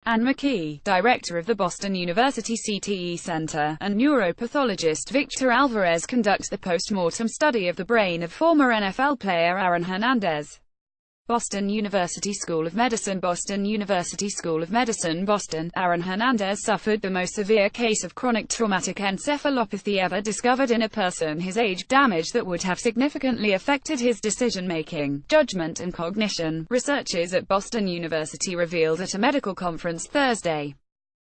Anne McKee, director of the Boston University CTE Center, and neuropathologist Victor Alvarez conduct the post-mortem study of the brain of former NFL player Aaron Hernandez. Boston University School of Medicine, Boston University School of Medicine, Boston. Aaron Hernandez suffered the most severe case of chronic traumatic encephalopathy ever discovered in a person his age, damage that would have significantly affected his decision-making, judgment and cognition, researchers at Boston University revealed at a medical conference Thursday.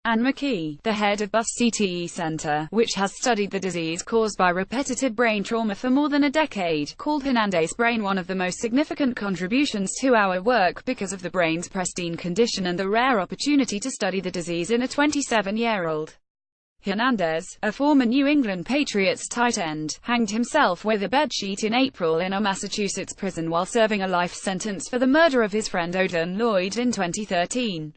Anne McKee, the head of Bus CTE Center, which has studied the disease caused by repetitive brain trauma for more than a decade, called Hernandez's brain one of the most significant contributions to our work because of the brain's pristine condition and the rare opportunity to study the disease in a 27-year-old. Hernandez, a former New England Patriots tight end, hanged himself with a bedsheet in April in a Massachusetts prison while serving a life sentence for the murder of his friend Odin Lloyd in 2013.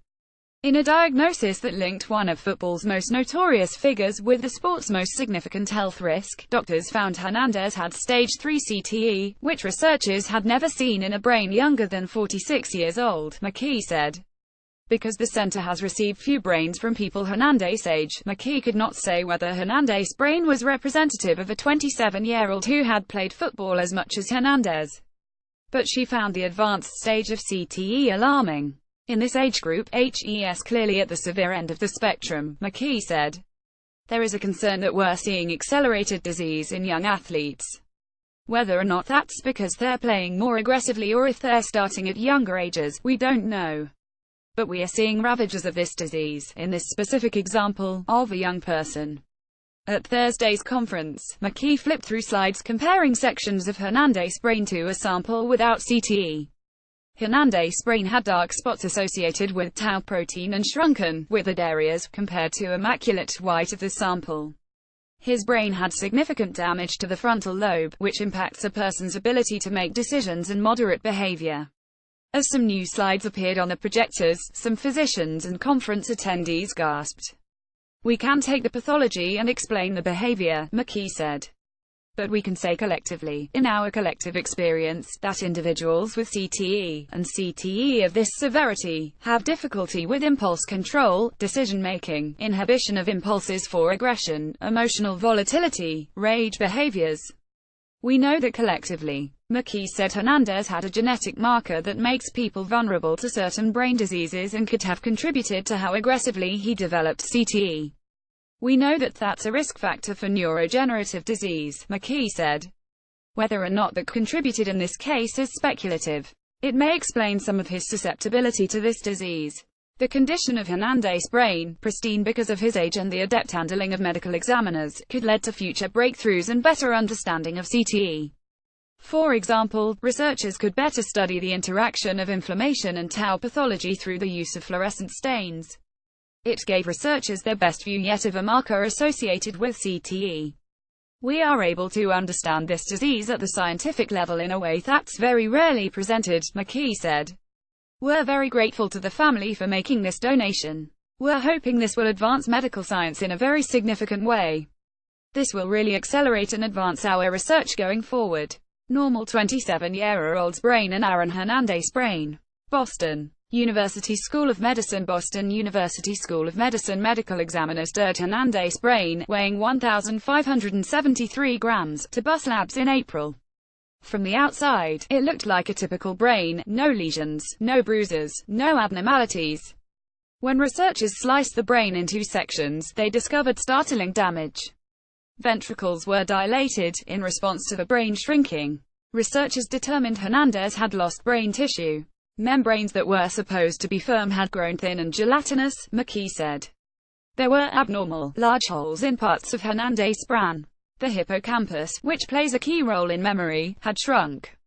In a diagnosis that linked one of football's most notorious figures with the sport's most significant health risk, doctors found Hernandez had stage 3 CTE, which researchers had never seen in a brain younger than 46 years old, McKee said. Because the center has received few brains from people Hernandez's age, McKee could not say whether Hernandez's brain was representative of a 27-year-old who had played football as much as Hernandez. But she found the advanced stage of CTE alarming. In this age group, HES clearly at the severe end of the spectrum, McKee said. There is a concern that we're seeing accelerated disease in young athletes. Whether or not that's because they're playing more aggressively or if they're starting at younger ages, we don't know. But we are seeing ravages of this disease, in this specific example, of a young person. At Thursday's conference, McKee flipped through slides comparing sections of Hernandez's brain to a sample without CTE. Hernandez's brain had dark spots associated with tau protein and shrunken, withered areas, compared to immaculate white of the sample. His brain had significant damage to the frontal lobe, which impacts a person's ability to make decisions and moderate behavior. As some new slides appeared on the projectors, some physicians and conference attendees gasped. We can take the pathology and explain the behavior, McKee said. But we can say collectively, in our collective experience, that individuals with CTE, and CTE of this severity, have difficulty with impulse control, decision-making, inhibition of impulses for aggression, emotional volatility, rage behaviors. We know that collectively. McKee said Hernandez had a genetic marker that makes people vulnerable to certain brain diseases and could have contributed to how aggressively he developed CTE. We know that that's a risk factor for neurodegenerative disease, McKee said. Whether or not that contributed in this case is speculative. It may explain some of his susceptibility to this disease. The condition of Hernandez's brain, pristine because of his age and the adept handling of medical examiners, could lead to future breakthroughs and better understanding of CTE. For example, researchers could better study the interaction of inflammation and tau pathology through the use of fluorescent stains. It gave researchers their best view yet of a marker associated with CTE. We are able to understand this disease at the scientific level in a way that's very rarely presented, McKee said. We're very grateful to the family for making this donation. We're hoping this will advance medical science in a very significant way. This will really accelerate and advance our research going forward. Normal 27-year-old's brain and Aaron Hernandez's brain. Boston University School of Medicine, Boston University School of Medicine medical examiner stirred Hernandez's brain, weighing 1,573 grams, to Bus Labs in April. From the outside, it looked like a typical brain, no lesions, no bruises, no abnormalities. When researchers sliced the brain into sections, they discovered startling damage. Ventricles were dilated, in response to the brain shrinking. Researchers determined Hernandez had lost brain tissue. Membranes that were supposed to be firm had grown thin and gelatinous, McKee said. There were abnormal, large holes in parts of Hernandez's brain. The hippocampus, which plays a key role in memory, had shrunk.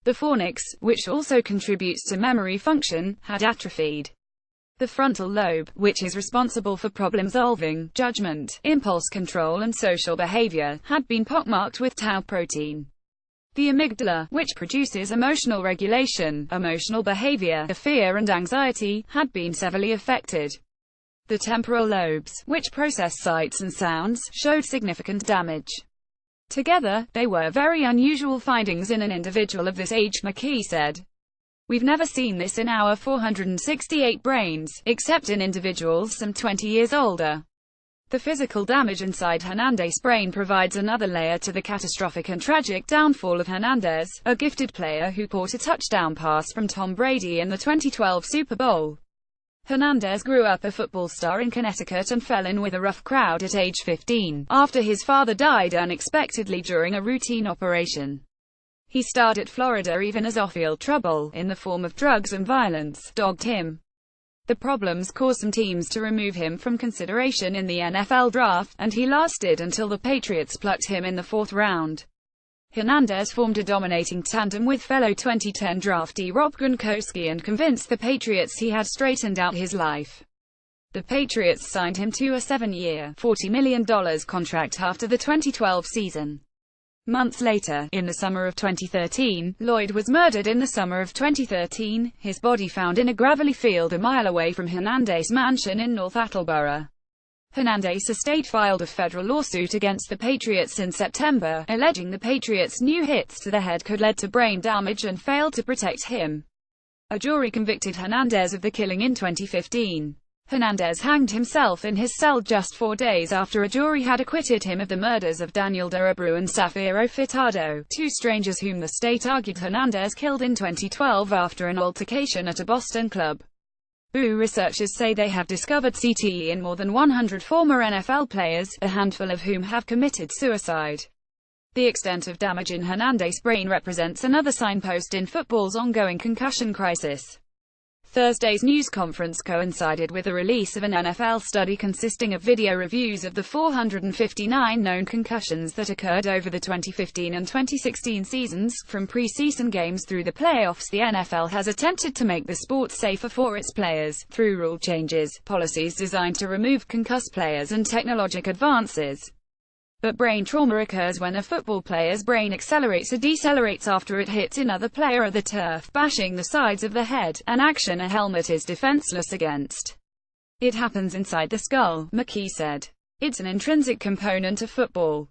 The fornix, which also contributes to memory function, had atrophied. The frontal lobe, which is responsible for problem-solving, judgment, impulse control and social behavior, had been pockmarked with tau protein. The amygdala, which produces emotional regulation, emotional behavior, fear and anxiety, had been severely affected. The temporal lobes, which process sights and sounds, showed significant damage. Together, they were very unusual findings in an individual of this age, McKee said. We've never seen this in our 468 brains, except in individuals some 20 years older. The physical damage inside Hernandez's brain provides another layer to the catastrophic and tragic downfall of Hernandez, a gifted player who caught a touchdown pass from Tom Brady in the 2012 Super Bowl. Hernandez grew up a football star in Connecticut and fell in with a rough crowd at age 15, after his father died unexpectedly during a routine operation. He starred at Florida even as off-field trouble, in the form of drugs and violence, dogged him. The problems caused some teams to remove him from consideration in the NFL draft, and he lasted until the Patriots plucked him in the 4th round. Hernandez formed a dominating tandem with fellow 2010 draftee Rob Gronkowski and convinced the Patriots he had straightened out his life. The Patriots signed him to a 7-year, $40 million contract after the 2012 season. Months later, in the summer of 2013, Lloyd was murdered. In the summer of 2013, his body found in a gravelly field a mile away from Hernandez's mansion in North Attleboro. Hernandez's estate filed a federal lawsuit against the Patriots in September, alleging the Patriots' new hits to the head could lead to brain damage and failed to protect him. A jury convicted Hernandez of the killing in 2015. Hernandez hanged himself in his cell just 4 days after a jury had acquitted him of the murders of Daniel Durabru and Safiro Furtado, 2 strangers whom the state argued Hernandez killed in 2012 after an altercation at a Boston club. Boo researchers say they have discovered CTE in more than 100 former NFL players, a handful of whom have committed suicide. The extent of damage in Hernandez's brain represents another signpost in football's ongoing concussion crisis. Thursday's news conference coincided with the release of an NFL study consisting of video reviews of the 459 known concussions that occurred over the 2015 and 2016 seasons. From preseason games through the playoffs, the NFL has attempted to make the sport safer for its players, through rule changes, policies designed to remove concussed players, and technological advances. But brain trauma occurs when a football player's brain accelerates or decelerates after it hits another player or the turf, bashing the sides of the head, an action a helmet is defenseless against. It happens inside the skull, McKee said. It's an intrinsic component of football.